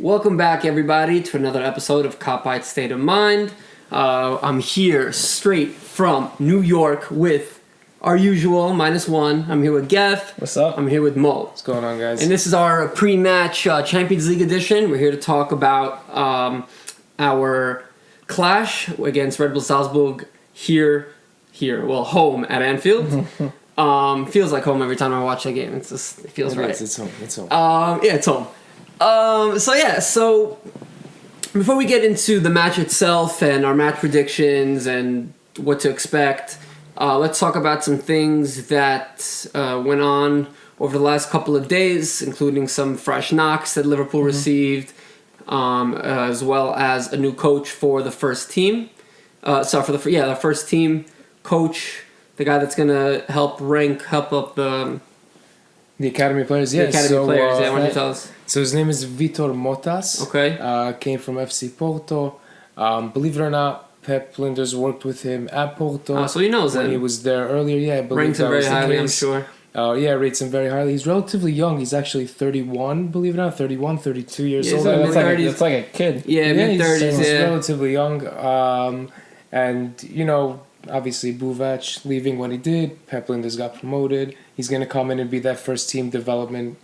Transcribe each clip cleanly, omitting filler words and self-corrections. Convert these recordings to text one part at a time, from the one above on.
Welcome back, everybody, to another episode of Cop-Eyed State of Mind. I'm here straight from New York with our usual -1. I'm here with Geff. What's up? I'm here with Mo. What's going on, guys? And this is our pre-match Champions League edition. We're here to talk about our clash against Red Bull Salzburg home at Anfield. Feels like home every time I watch that game. It feels right. It's home. It's home. Yeah, it's home. So before we get into the match itself and our match predictions and what to expect, let's talk about some things that went on over the last couple of days, including some fresh knocks that Liverpool received, as well as a new coach for the first team. The first team coach, the guy that's gonna help up the academy players. Why don't you tell us? So his name is Vitor Motas. Okay. Came from FC Porto. Believe it or not, Pep Linders worked with him at Porto. So he knows when him. he was there earlier. Yeah, I believe Ranks him very highly, I'm sure. Rates him very highly. He's relatively young. He's actually 31, believe it or not, 31, 32 years old. It's like a kid. Yeah, mid-30s, he's relatively young. And, obviously Buvac leaving when he did. Pep Linders got promoted. He's going to come in and be that first team development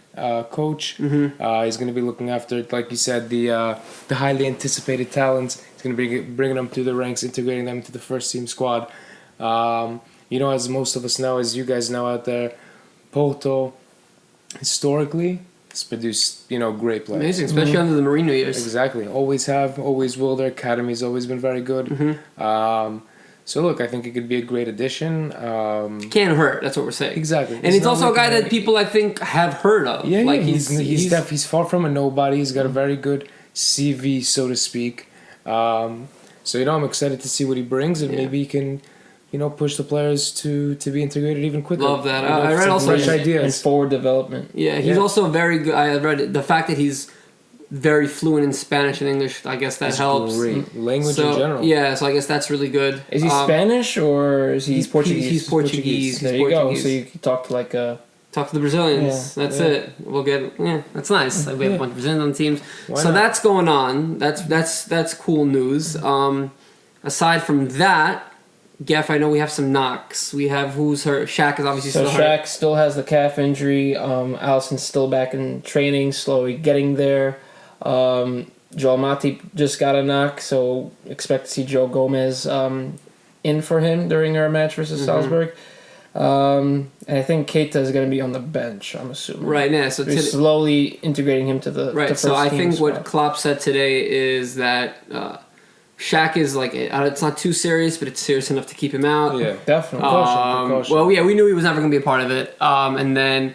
coach. Mm-hmm. He's going to be looking after, like you said, the highly anticipated talents. He's going to be bringing them through the ranks, integrating them into the first team squad. As most of us know, as you guys know out there, Porto historically has produced great players. Amazing, especially under the Mourinho years. Exactly, always have, always will. Their academy's always been very good. Mm-hmm. So look, I think it could be a great addition. Can't hurt. That's what we're saying. Exactly, and he's also a guy that people I think have heard of. Yeah, he's far from a nobody. He's got a very good CV, so to speak. I'm excited to see what he brings, and maybe he can, push the players to be integrated even quicker. Love that. I read also fresh ideas and forward development. Yeah, he's also very good. I read the fact that he's very fluent in Spanish and English. I guess that helps. Great language in general. Yeah, so I guess that's really good. Is he Spanish or is he Portuguese? He's Portuguese. There you go. So you can talk to talk to the Brazilians. Yeah. That's it. We'll get. Yeah, that's nice. We have a bunch of Brazilians on the teams. So that's going on. That's cool news. Aside from that, Geff, I know we have some knocks. We have who's hurt. Shaq is obviously still hurt. Shaq still has the calf injury. Alisson's still back in training, slowly getting there. Joel Matip just got a knock, so expect to see Joe Gomez in for him during our match versus Salzburg. And I think Keita is going to be on the bench, I'm assuming. Right, yeah. So slowly integrating him to the right. To so I think squad. What Klopp said today is that Shaq is it's not too serious, but it's serious enough to keep him out. Yeah, definitely. Precaution. Well, yeah, we knew he was never going to be a part of it. And then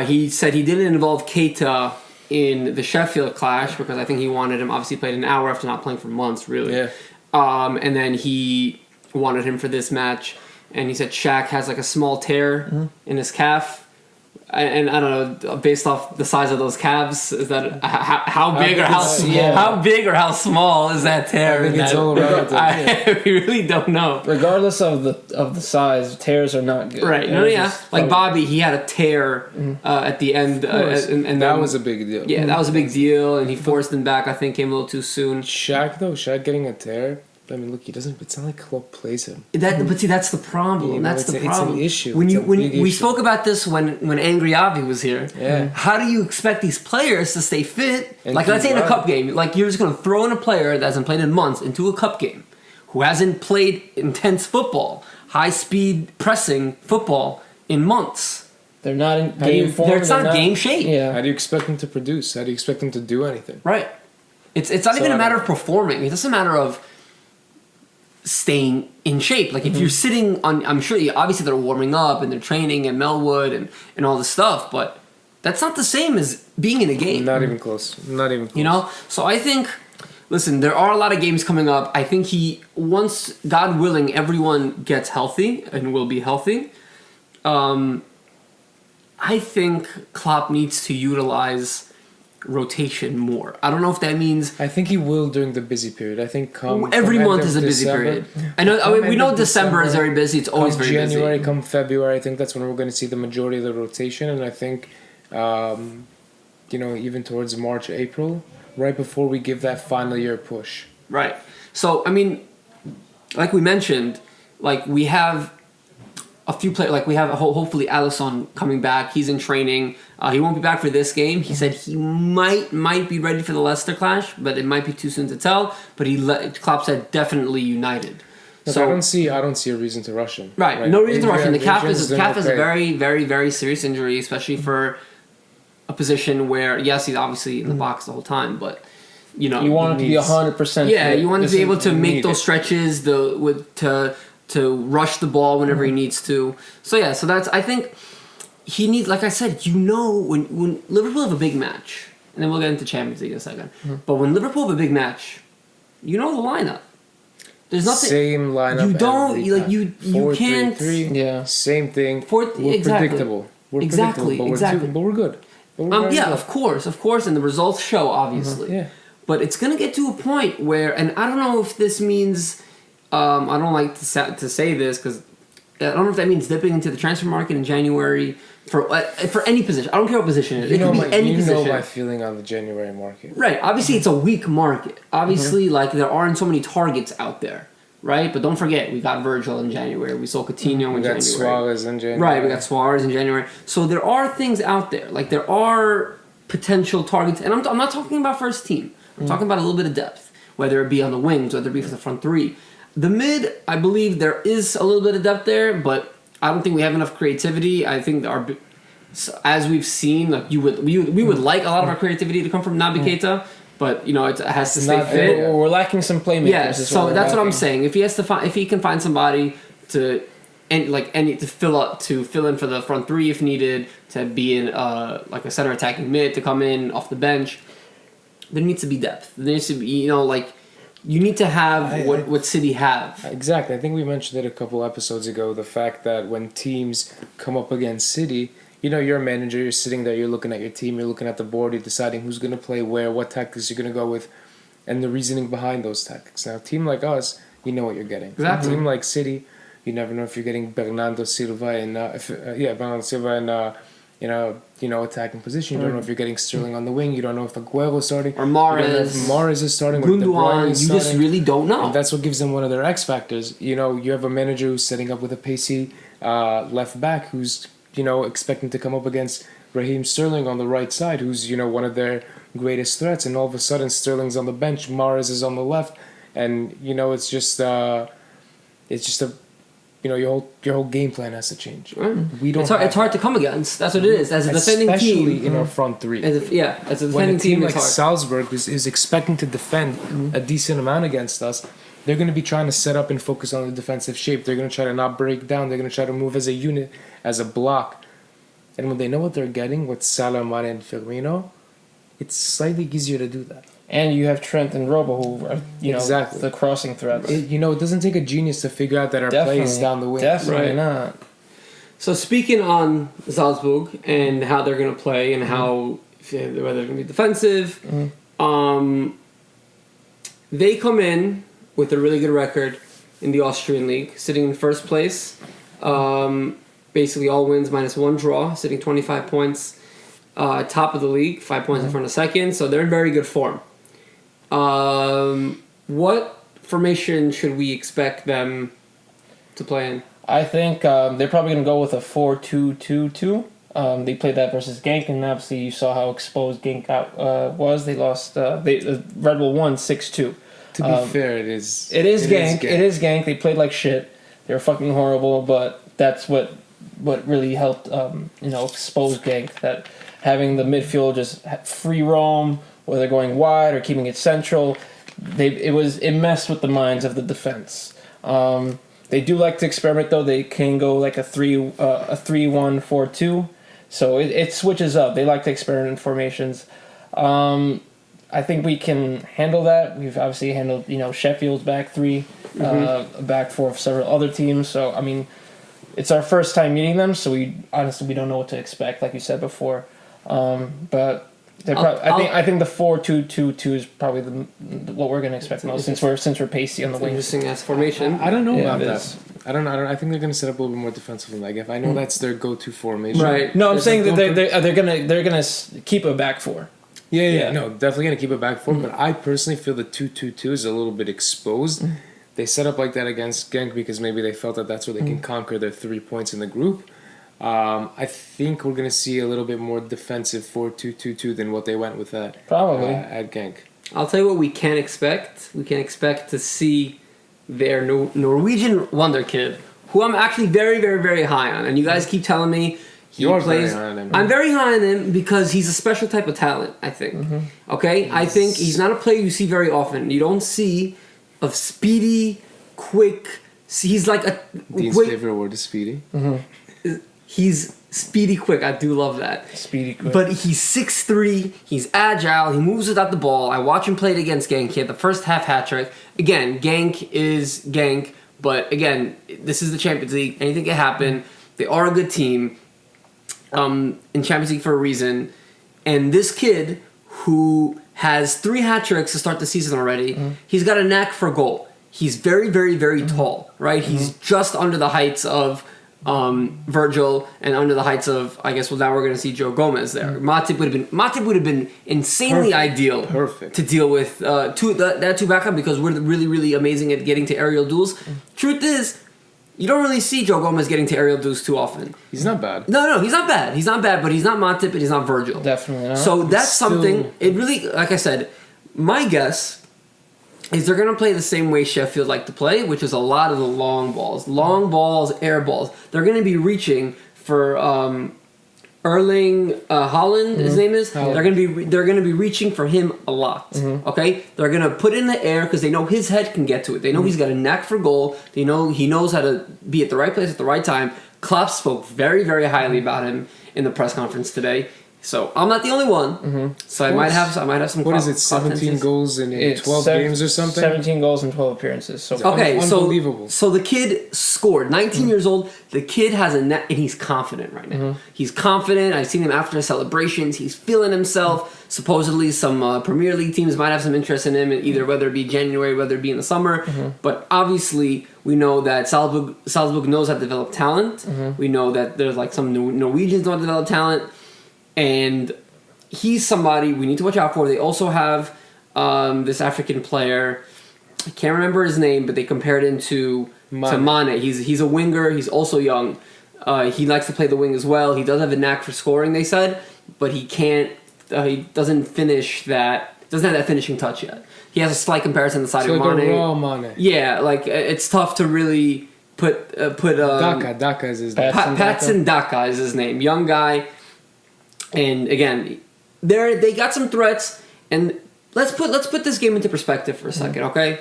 he said he didn't involve Keita in the Sheffield clash because I think he wanted him. Obviously, played an hour after not playing for months, really. Yeah. And then he wanted him for this match, and he said Shaq has a small tear in his calf. And I don't know, based off the size of those calves, is that how big or how small is that tear? I think it's all relative. We really don't know. Regardless of the size, tears are not good. Right? Bobby, he had a tear at the end, and that was a big deal. Yeah, that was a big deal, and he forced him back. I think came a little too soon. Shaq getting a tear. I mean, look, he doesn't. It's not like Klopp plays him. But see, that's the problem. That's the problem. It's an issue. When we spoke about this when Angry Avi was here. Yeah. How do you expect these players to stay fit? Let's say in a cup game, you're just going to throw in a player that hasn't played in months into a cup game, who hasn't played intense football, high speed pressing football in months. They're not in game form. It's not game shape. Yeah. How do you expect them to produce? How do you expect them to do anything? Right. It's not even a matter of performing. It's just a matter of staying in shape. If you're sitting on, I'm sure obviously they're warming up and they're training at Melwood and all this stuff, but that's not the same as being in a game. Not even close. So I think, listen, there are a lot of games coming up. I think once, God willing, everyone gets healthy and will be healthy, I think Klopp needs to utilize rotation more. I don't know if that means. I think he will during the busy period. I think every month is a busy period. I know. We know December is very busy. It's always very busy. January, come February, I think that's when we're going to see the majority of the rotation. And I think, even towards March, April, right before we give that final year push. Right. So, I mean, like we mentioned, like we have a few players, like we have hopefully Alisson coming back. He's in training. He won't be back for this game. He said he might be ready for the Leicester clash, but it might be too soon to tell. But Klopp said definitely United. Look, So I don't see a reason to rush him. right, no reason to rush him. The calf is a okay. very, very, very serious injury, especially for a position where yes, he's obviously in the box the whole time, but you know You want him to be 100%. yeah, you want to be able to make need those it. stretches, to rush the ball whenever he needs to. So yeah, so that's I think he needs. Like I said, when Liverpool have a big match, and then we'll get into Champions League in a second. But when Liverpool have a big match, you know the lineup. There's nothing. Same lineup. You don't every like time. you can't. 4-3-3, Yeah. Same thing. Exactly. We're predictable. We're Exactly, predictable, but we're good. But we're very Yeah, good. of course, and the results show obviously. Yeah. But it's gonna get to a point where, and I don't know if this means, I don't like to say this because I don't know if that means dipping into the transfer market in January for any position. I don't care what position it is. It could be any position. You know my feeling on the January market. Right. Obviously, it's a weak market. Obviously, like there aren't so many targets out there. Right. But don't forget, we got Virgil in January. We sold Coutinho in January. We got Suarez in January. Right. We got Suarez in January. So there are things out there. Like there are potential targets, and I'm not talking about first team. I'm talking about a little bit of depth, whether it be on the wings, whether it be for the front three. The mid, I believe there is a little bit of depth there, but I don't think we have enough creativity. I think as we've seen, like we would like a lot of our creativity to come from Naby Keita, but you know it has to stay fit. We're lacking some playmakers. Yeah, so that's what I'm saying. If he can find somebody to fill in for the front three if needed, to be in like a center attacking mid, to come in off the bench. There needs to be depth. There needs to be, you need to have what City have. Exactly. I think we mentioned it a couple episodes ago, the fact that when teams come up against City, you're a manager, you're sitting there, you're looking at your team, you're looking at the board, you're deciding who's going to play where, what tactics you're going to go with, and the reasoning behind those tactics. Now, a team like us, you know what you're getting. Exactly. A team like City, you never know if you're getting Bernardo Silva and attacking position. You don't know if you're getting Sterling on the wing. You don't know if Aguero's starting. Or Mahrez. You don't know if Mahrez is starting. Or De Bruyne Gundogan. is You starting. just really don't know. And that's what gives them one of their X factors. You have a manager who's setting up with a pacey left back who's, expecting to come up against Raheem Sterling on the right side, who's, one of their greatest threats. And all of a sudden, Sterling's on the bench, Mahrez is on the left. And, it's just your whole game plan has to change. We don't. It's hard to come against. That's what it is. As a defending team, especially in our front three. as a defending When a team team, like it's hard. Salzburg is expecting to defend a decent amount against us, they're going to be trying to set up and focus on the defensive shape. They're going to try to not break down. They're going to try to move as a unit, as a block. And when they know what they're getting with Salah, Mane, and Firmino, it's slightly easier to do that. And you have Trent and Robo, who are, Exactly. the crossing threats. It doesn't take a genius to figure out that our play is down the wing. Definitely Right. not. So speaking on Salzburg and how they're going to play and how whether they're going to be defensive, they come in with a really good record in the Austrian league, sitting in first place. Basically all wins minus one draw, sitting 25 points, top of the league, 5 points in front of second. So they're in very good form. What formation should we expect them to play in? I think they're probably going to go with a 4-2-2-2. They played that versus Genk, and obviously you saw how exposed Genk was. They lost. Red Bull won 6-2. To be fair, it is. It is Genk. It is Genk. They played like shit. They were fucking horrible, but that's what really helped expose Genk. That having the midfield just free roam, whether going wide or keeping it central, it messed with the minds of the defense. They do like to experiment though. They can go like a 3-1-4-2, so it switches up. They like to experiment formations. I think we can handle that. We've obviously handled Sheffield's back three, back four of several other teams. So I mean, it's our first time meeting them, so we don't know what to expect, like you said before. But I think the 4-2-2-2 is probably what we're going to expect most since we're pacey on the wings. Interesting ass formation. I don't know about it that. is. I don't know. I think they're going to set up a little bit more defensive than that. If I know that's their go-to formation. Right. No, I'm saying that they're gonna keep a back four. Yeah. No, definitely going to keep it back four. But I personally feel the 2-2-2 is a little bit exposed. They set up like that against Genk because maybe they felt that that's where they can conquer their 3 points in the group. I think we're going to see a little bit more defensive 4-2-2-2 than what they went with Probably. at Genk. I'll tell you what we can expect. We can expect to see their Norwegian wonder kid, who I'm actually very, very, very high on. And you guys keep telling me he You are plays. very high on him. I'm very high on him because he's a special type of talent, I think. Okay? I think he's not a player you see very often. You don't see a speedy, quick... He's like a... Dean's favorite word is speedy. He's speedy quick. I do love that. Speedy quick. But he's 6'3", he's agile, he moves without the ball. I watch him play it against Genk. He had the first half hat-trick. Again, Genk is Genk, but again, this is the Champions League. Anything can happen. They are a good team in Champions League for a reason. And this kid, who has 3 hat-tricks to start the season already, he's got a knack for goal. He's very, very, very tall, right? He's just under the heights of... Virgil, and under the heights of, I guess, well, now we're going to see Joe Gomez there. Matip would have been insanely ideal to deal with that two backup, because we're really, really amazing at getting to aerial duels. Truth is, you don't really see Joe Gomez getting to aerial duels too often. He's not bad. No, he's not bad. He's not bad, but he's not Matip and he's not Virgil. Definitely not. So that's something. It really, like I said, my guess is they're going to play the same way Sheffield like to play, which is a lot of the long balls, air balls. They're going to be reaching for Erling Haaland, his name is. They're going to be reaching for him a lot. Okay, they're going to put it in the air because they know his head can get to it. They know he's got a knack for goal. They know he knows how to be at the right place at the right time. Klopp spoke very, very highly about him in the press conference today. So I'm not the only one. So I might have some. What is it? 17 goals in 12 games or something. 17 goals in 12 appearances. So okay, unbelievable. So the kid scored. 19 years old. The kid has a net, and he's confident right now. He's confident. I've seen him after the celebrations. He's feeling himself. Supposedly, some Premier League teams might have some interest in him, either whether it be January, whether it be in the summer. But obviously, we know that Salzburg knows how to develop talent. We know that there's like some Norwegians know how to develop talent. And he's somebody we need to watch out for. They also have this African player. I can't remember his name, but they compared him to Mane. He's a winger. He's also young. He likes to play the wing as well. He does have a knack for scoring, they said, but he can't. He doesn't finish that. Doesn't have that finishing touch yet. He has a slight comparison to the side of like Mane. A raw Mane. Yeah, like it's tough to really put. Daka is his name. Patson Daka is his name. Young guy. And again, they got some threats, and let's put this game into perspective for a second, okay?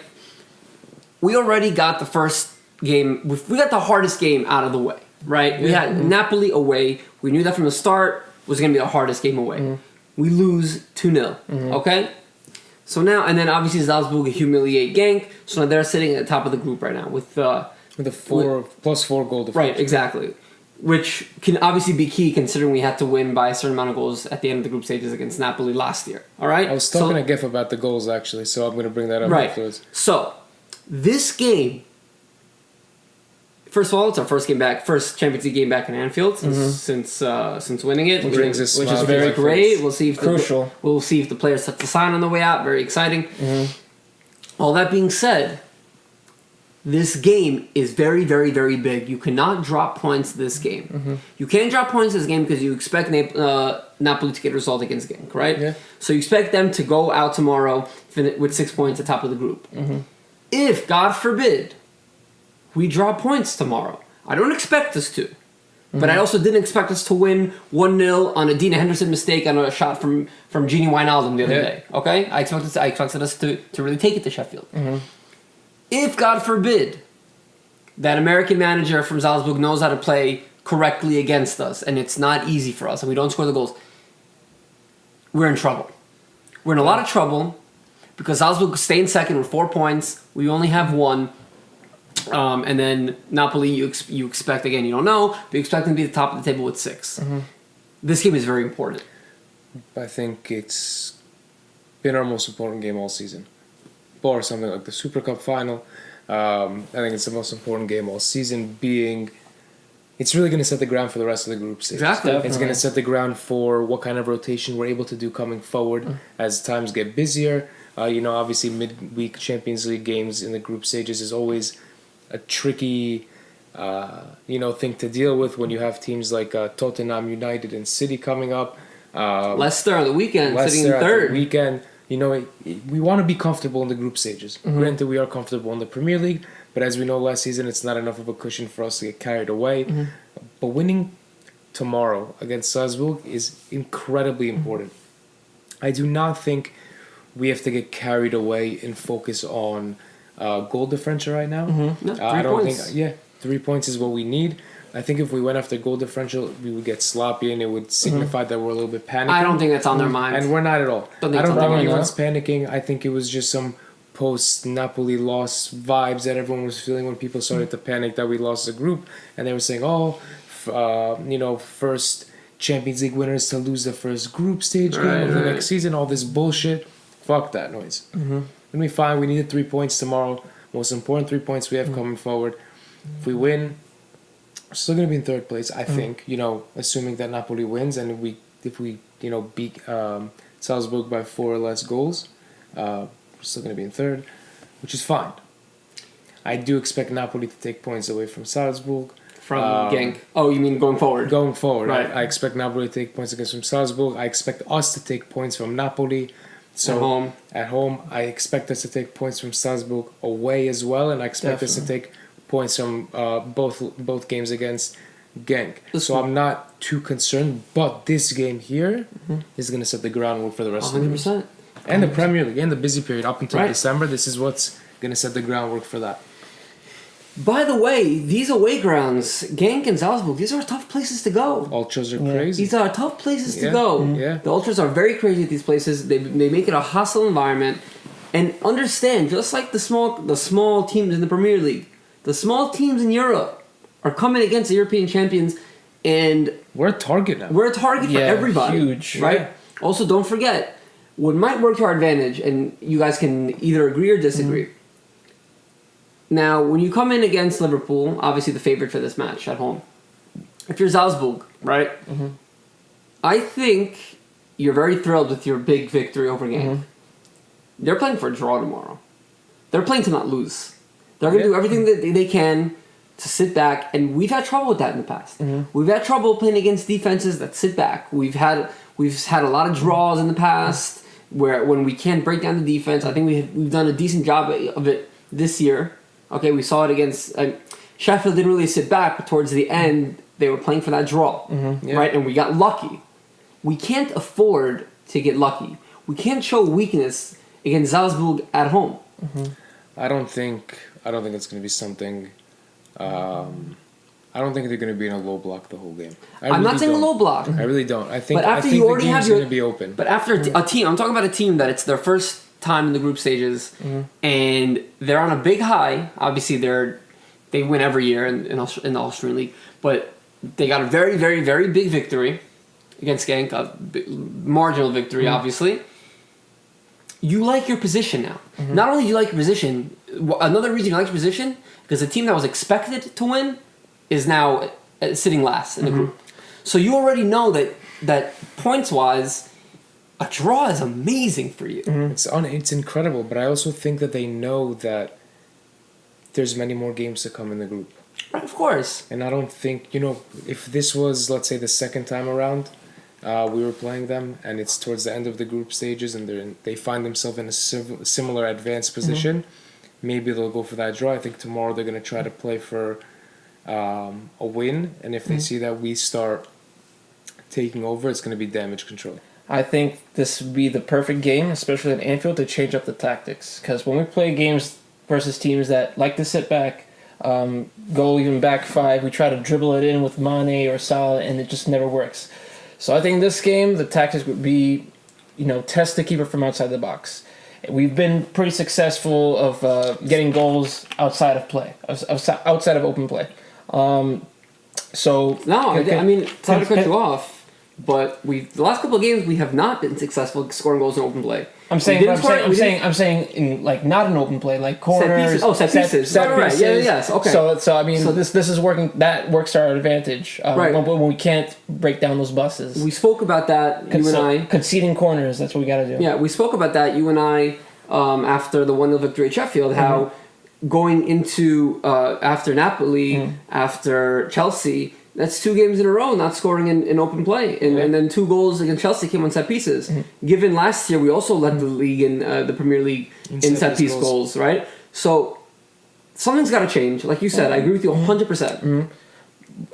We already got the first game. We got the hardest game out of the way, right? We had Napoli away. We knew that from the start was going to be the hardest game away. We lose 2-0, okay? So now, and then obviously Salzburg humiliate Genk, so now they're sitting at the top of the group right now with a plus 4 goal difference. Right, exactly. Which can obviously be key considering we had to win by a certain amount of goals at the end of the group stages against Napoli last year. All right? I was talking to Geffen about the goals, actually, so I'm going to bring that up afterwards. So, this game, first of all, it's our first Champions League game back in Anfield since winning it, which is very great. We'll see if we'll see if the players set the sign on the way out. Very exciting. All that being said, this game is very, very, very big. You cannot drop points this game. You can't drop points this game because you expect Napoli to get a result against Genk, right? Yeah. So you expect them to go out tomorrow with 6 points at the top of the group. If, God forbid, we drop points tomorrow, I don't expect us to. But I also didn't expect us to win 1-0 on a Dina Henderson mistake on a shot from Gini Wijnaldum the other day. Okay? I expected us to really take it to Sheffield. If, God forbid, that American manager from Salzburg knows how to play correctly against us, and it's not easy for us, and we don't score the goals, we're in trouble. We're in a lot of trouble because Salzburg stay in second with 4 points. We only have 1. And then Napoli, you expect, again, you don't know, but you expect them to be at the top of the table with 6. This game is very important. I think it's been our most important game all season. Or something like the Super Cup final. I think it's the most important game all season, being it's really going to set the ground for the rest of the group stage. Exactly. It's going to set the ground for what kind of rotation we're able to do coming forward as times get busier. Obviously midweek Champions League games in the group stages is always a tricky, thing to deal with when you have teams like Tottenham, United, and City coming up. Leicester on the weekend, sitting in Leicester third. at the weekend. We want to be comfortable in the group stages. Granted, we are comfortable in the Premier League, but as we know last season, it's not enough of a cushion for us to get carried away. But winning tomorrow against Salzburg is incredibly important. I do not think we have to get carried away and focus on goal differential right now. No, 3 I don't points. think 3 points is what we need. I think if we went after goal differential, we would get sloppy and it would signify that we're a little bit panicking. I don't think that's on their mind. And we're not at all. Don't think I don't it's think on their anyone's panicking. I think it was just some post-Napoli loss vibes that everyone was feeling when people started to panic that we lost the group. And they were saying, first Champions League winners to lose the first group stage game of the next season, all this bullshit. Fuck that noise. When we find we needed 3 points tomorrow, most important 3 points we have coming forward. If we win, we're still going to be in third place, I think, assuming that Napoli wins and if we beat Salzburg by 4 or less goals, we're still going to be in third, which is fine. I do expect Napoli to take points away from Salzburg. From Genk. Oh, you mean going forward? Going forward, Right. I expect Napoli to take points against from Salzburg. I expect us to take points from Napoli. So at home, I expect us to take points from Salzburg away as well, and I expect us to take points from both games against Genk. So I'm not too concerned, but this game here is going to set the groundwork for the rest of the year. 100%. And the Premier League, and the busy period up until Right. December. This is what's going to set the groundwork for that. By the way, these away grounds, Genk and Salzburg, these are tough places to go. Ultras are crazy. These are tough places to Yeah. go. Yeah. The Ultras are very crazy at these places. They make it a hostile environment. And understand, just like the small teams in the Premier League, the small teams in Europe are coming against the European champions, and We're a target now. we're a target for everybody. Huge. Right? Yeah. Also, don't forget, what might work to our advantage, and you guys can either agree or disagree. Now, when you come in against Liverpool, obviously the favorite for this match at home, if you're Salzburg, right? I think you're very thrilled with your big victory over Genk. They're playing for a draw tomorrow. They're playing to not lose. They're going to do everything that they can to sit back, and we've had trouble with that in the past. We've had trouble playing against defenses that sit back. We've had a lot of draws in the past where when we can't break down the defense. I think we've done a decent job of it this year. Okay, we saw it against Sheffield. Didn't really sit back, but towards the end they were playing for that draw, right? And we got lucky. We can't afford to get lucky. We can't show weakness against Salzburg at home. I don't think it's going to be something. I don't think they're going to be in a low block the whole game. I'm not saying a low block. I really don't. I think. But after I think you already the have game's your, going to be open. But after a team, I'm talking about a team that it's their first time in the group stages, and they're on a big high. Obviously, they win every year in the Austrian league, but they got a very, very, very big victory against Genk, a marginal victory, obviously. You like your position now. Not only do you like your position, another reason you like your position because the team that was expected to win is now sitting last in the group. So you already know that points-wise, a draw is amazing for you. It's incredible, but I also think that they know that there's many more games to come in the group. Right, of course. And I don't think, if this was, let's say, the second time around, we were playing them, and it's towards the end of the group stages, and they find themselves in a similar advanced position, maybe they'll go for that draw. I think tomorrow they're going to try to play for a win, and if they see that we start taking over, it's going to be damage control. I think this would be the perfect game, especially at Anfield, to change up the tactics. Because when we play games versus teams that like to sit back, go even back 5, we try to dribble it in with Mane or Salah, and it just never works. So I think in this game, the tactics would be, test the keeper from outside the box. We've been pretty successful of getting goals outside of play, outside of open play. Sorry to cut you off, but the last couple of games we have not been successful scoring goals in open play. I'm saying, I'm saying in like not an open play, like corners. Set pieces. Right. Yeah. Yes. Okay. So I mean, this is working. That works to our advantage. Right. When we can't break down those buses. We spoke about that. You and I conceding corners. That's what we got to do. Yeah, we spoke about that. You and I after the 1-0 victory at Sheffield. How going into after Napoli, after Chelsea. That's 2 games in a row not scoring in open play. And then 2 goals against Chelsea came on set pieces. Given last year, we also led the league in the Premier League in set piece goals, right? So something's got to change. Like you said, I agree with you 100%.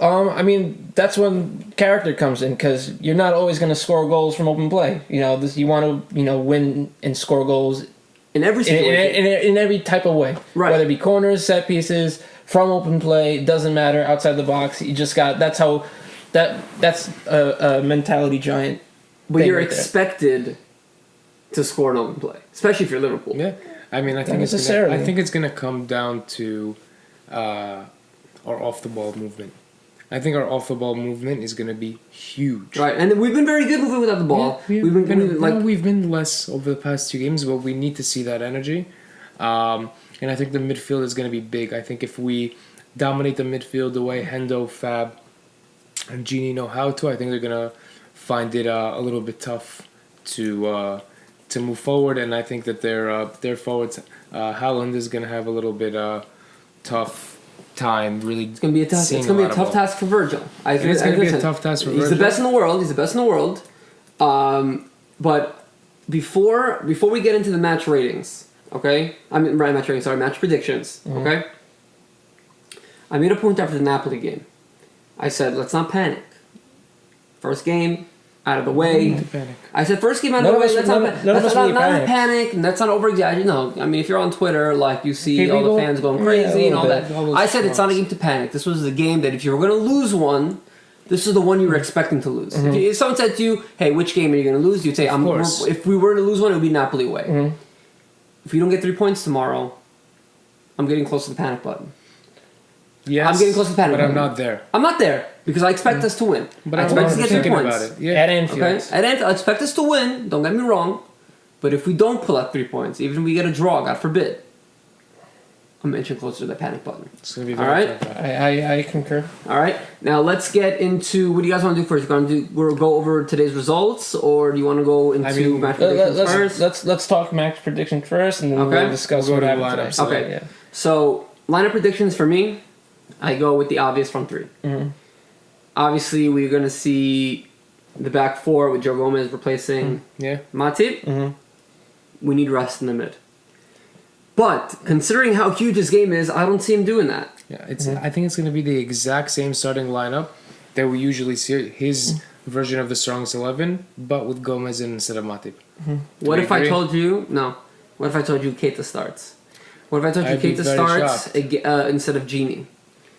I mean, that's when character comes in, because you're not always going to score goals from open play. You know, you want to win and score goals in every situation. In every type of way. Right. Whether it be corners, set pieces, from open play, it doesn't matter, outside the box. You just got, that's a mentality giant. But you're expected to score an open play, especially if you're Liverpool. Yeah. I mean, I think it's gonna come down to our off the ball movement. I think our off the ball movement is gonna be huge. Right, and we've been very good moving without the ball. Yeah, we've been less over the past 2 games, but we need to see that energy. And I think the midfield is going to be big. I think if we dominate the midfield the way Hendo, Fab, and Gini know how to, I think they're going to find it a little bit tough to move forward. And I think that their forwards, Haaland is going to have a little bit tough time. Really, it's going to be a tough task for Virgil. It's going to be a tough task for Virgil. He's the best in the world. But before we get into the match ratings. Okay? Match predictions. Okay? I made a point after the Napoli game. I said, let's not panic. First game, out of the way. I said, first game out of the way, let's not panic. Let's not over-exaggerate. No, I mean, if you're on Twitter, like, you see all the fans going crazy and all that. I said it's not a game to panic. This was the game that if you were going to lose one, this is the one you were expecting to lose. If someone said to you, hey, which game are you going to lose? You'd say, if we were to lose one, it would be Napoli away. If you don't get 3 points tomorrow, I'm getting close to the panic button. Yes, I'm getting close to the panic button. I'm not there. I'm not there because I expect us to win. But I expect us to get 3 points. About it. Yeah. At Anfield. Okay? At Anfield, I expect us to win. Don't get me wrong. But if we don't pull out 3 points, even if we get a draw, God forbid, I'm inching closer to the panic button. It's going to be very tough. I concur. All right. Now let's get into, what do you guys want to do first? We'll go over today's results, or do you want to go into match predictions first? Let's talk match prediction first, and then we'll discuss what happened today. Okay. Yeah. So lineup predictions for me, I go with the obvious front 3. Obviously, we're going to see the back 4 with Joe Gomez replacing Matip. We need rest in the mid. But considering how huge this game is, I don't see him doing that. Yeah, I think it's going to be the exact same starting lineup that we usually see. His version of the Strongest 11, but with Gomez in instead of Matip. What if I told you Keita starts? What if I told you Keita starts instead of Gini?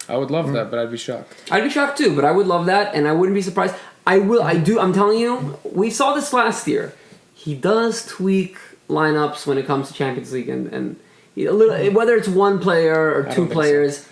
I would love that, but I'd be shocked. I'd be shocked too, but I would love that, and I wouldn't be surprised. I'm telling you, we saw this last year. He does tweak lineups when it comes to Champions League, and a little, whether it's one player or 2 players.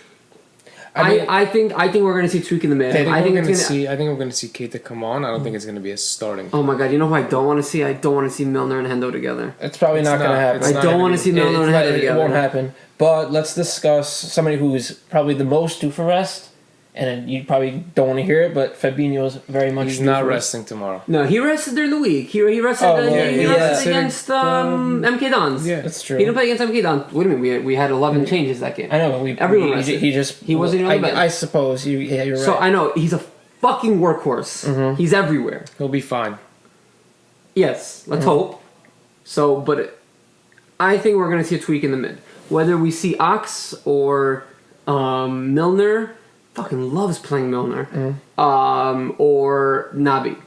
I think we're going to see tweak in the mid. I think we're going to see Keita come on. I don't think it's going to be a starting. Oh my god! You know who I don't want to see? I don't want to see Milner and Hendo together. It's probably not going to happen. I don't want to see Milner and Hendo together. It won't happen. But let's discuss somebody who is probably the most due for rest. And you probably don't want to hear it, but Fabinho's very much. He's not resting tomorrow. No, he rested during the week. He rested. He rested against MK Dons. Yeah, that's true. He didn't play against MK Dons. Wait a minute, we had 11 changes that game. I know, but everyone rested. He wasn't even on the bench. I suppose you're right. So I know he's a fucking workhorse. He's everywhere. He'll be fine. Yes, let's hope. So, but I think we're gonna see a tweak in the mid. Whether we see Ox or Milner. Fucking loves playing Milner. Or Nabi.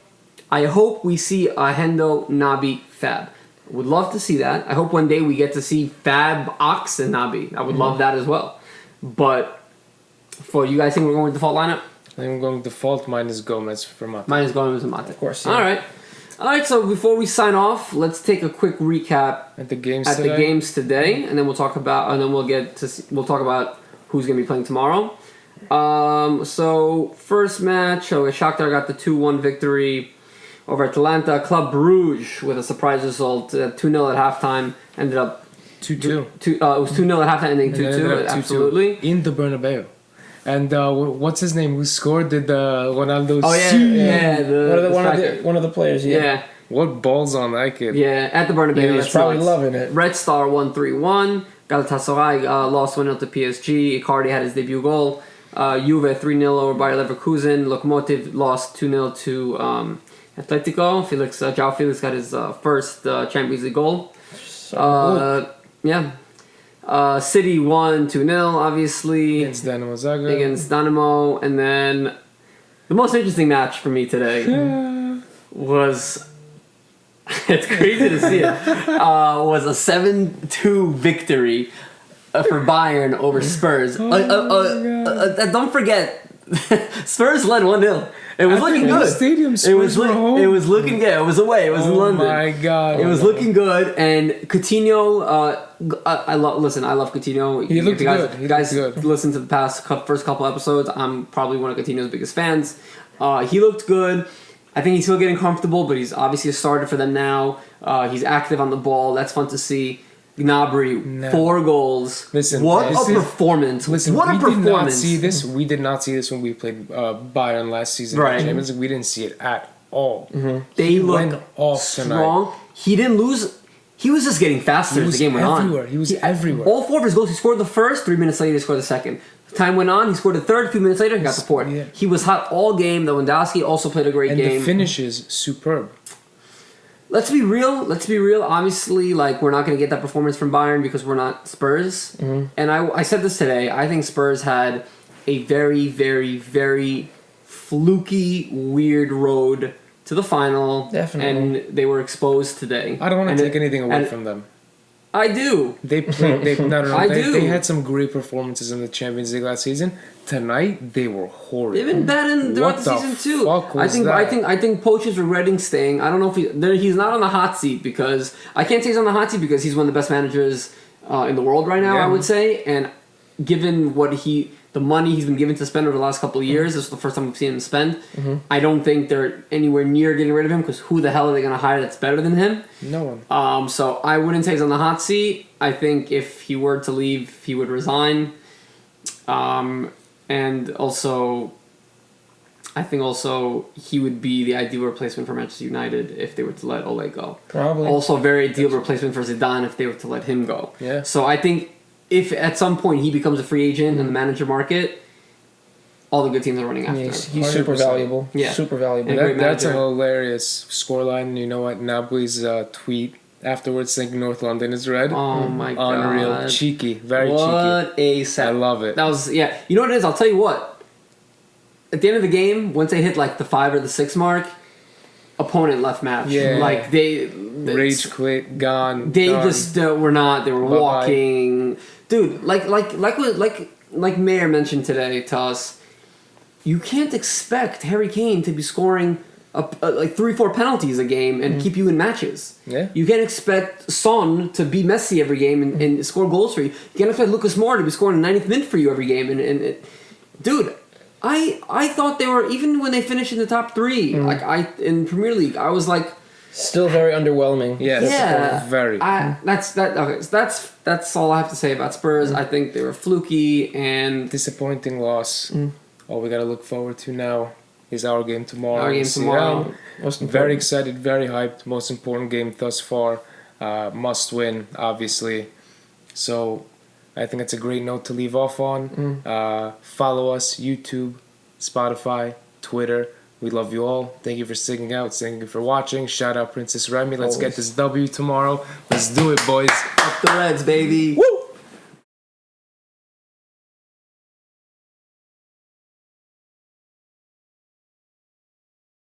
I hope we see a Hendo, Nabi, Fab. Would love to see that. I hope one day we get to see Fab, Ox, and Nabi. I would love that as well. But for you guys think we're going with default lineup? I think we're going default minus Gomez for Mata. Minus Gomez and Mata. Of course. Yeah. All right, so before we sign off, let's take a quick recap at the games today, and then we'll talk about who's going to be playing tomorrow. So first match, Shakhtar got the 2-1 victory over Atalanta. Club Brugge with a surprise result, 2-0 at halftime. Ended up 2-2. it was 2-0 at halftime, ending And it ended 2-2. up 2-2 Absolutely. in the Bernabeu. And what's his name? Who scored? Did Ronaldo? Oh yeah, see? yeah. One of the players. Yeah. Yeah, What balls on that kid? yeah. At the Bernabeu, He was that's probably nuts. loving it. Red Star won 3-1. Galatasaray lost 1-0 to PSG. Icardi had his debut goal. Juve 3-0 over Bayer Leverkusen. Lokomotiv lost 2-0 to Atletico. João Felix got his first Champions League goal. Yeah. City won 2-0, obviously, Against Dinamo Zagreb. against Dynamo. And then the most interesting match for me today was... it's crazy to see it. Was a 7-2 victory for Bayern over Spurs. Don't forget, Spurs led 1-0. It was looking good. Stadium, It was Spurs were home. it was looking good. It was away. It was in London. Oh my god! It was looking good, and Coutinho. I love Coutinho. He looked If you guys, good. He you guys looked good. listen to the first couple episodes. I'm probably one of Coutinho's biggest fans. He looked good. I think he's still getting comfortable, but he's obviously a starter for them now. He's active on the ball. That's fun to see. Gnabry, 4 goals. Listen, what this a is- performance! Listen, what a we did not performance! see this. We did not see this when we played Bayern last season. Right. In the Champions League. We didn't see it at all. They He look went off tonight. strong. He didn't lose. He was just getting faster He as was the game went everywhere. on. He was everywhere. All 4 of his goals, he scored the first. 3 minutes later, he scored the second. Time went on, he scored the third. A few minutes later, he got the fourth. Yeah. He was hot all game. Lewandowski also played a great And game. the finish is superb. Let's be real. Obviously, like, we're not going to get that performance from Bayern because we're not Spurs. Mm-hmm. And I said this today. I think Spurs had a very, very, very fluky, weird road to the final. Definitely. And they were exposed today. I don't want And to take anything away and from them. I do. They played. No. I They do. had some great performances in the Champions League last season. Tonight they were horrid. They've been bad throughout What the the season too. fuck was that? I think Poch is regretting staying. I don't know if he's not on the hot seat because I can't say he's on the hot seat because he's one of the best managers in the world right now. Yeah. I would say, and given the money he's been given to spend over the last couple of years, this is the first time we've seen him spend. I don't think they're anywhere near getting rid of him because who the hell are they going to hire that's better than him? No one. So I wouldn't say he's on the hot seat. I think if he were to leave, he would resign. And also, I think he would be the ideal replacement for Manchester United if they were to let Ole go. Probably. Also, very ideal replacement for Zidane if they were to let him go. Yeah. So I think if at some point he becomes a free agent in the manager market, all the good teams are running after him. He's super 100%. valuable. Yeah. Super valuable. And great That's a manager. hilarious scoreline. You know what? Napoli's tweet afterwards saying North London is red. Oh my god. Unreal. Cheeky. Very cheeky. What a set. I love it. That was, yeah. You know what it is? I'll tell you what. At the end of the game, once they hit like the 5 or the 6 mark, opponent left match. Yeah. Like they Rage quit. Gone. They done. just were not. They were Bye-bye. walking, dude. Like Mayor mentioned today to us. You can't expect Harry Kane to be scoring like 3-4 penalties a game and keep you in matches. Yeah. You can't expect Son to be Messi every game and score goals for you. You can't expect Lucas Moura to be scoring the 90th minute for you every game. Dude, I thought they were, even when they finished in the top 3, in Premier League, I was like, Still very underwhelming. Yes, very. That's all I have to say about Spurs. I think they were fluky and Disappointing loss. All we got to look forward to now is our game tomorrow. Our game in tomorrow. Seattle. Most important. Very excited, very hyped. Most important game thus far. Must win, obviously. So I think it's a great note to leave off on. Follow us, YouTube, Spotify, Twitter. We love you all. Thank you for sticking out. Thank you for watching. Shout out Princess Remy. Let's get this W tomorrow. Let's do it, boys. up the Reds, baby. Woo!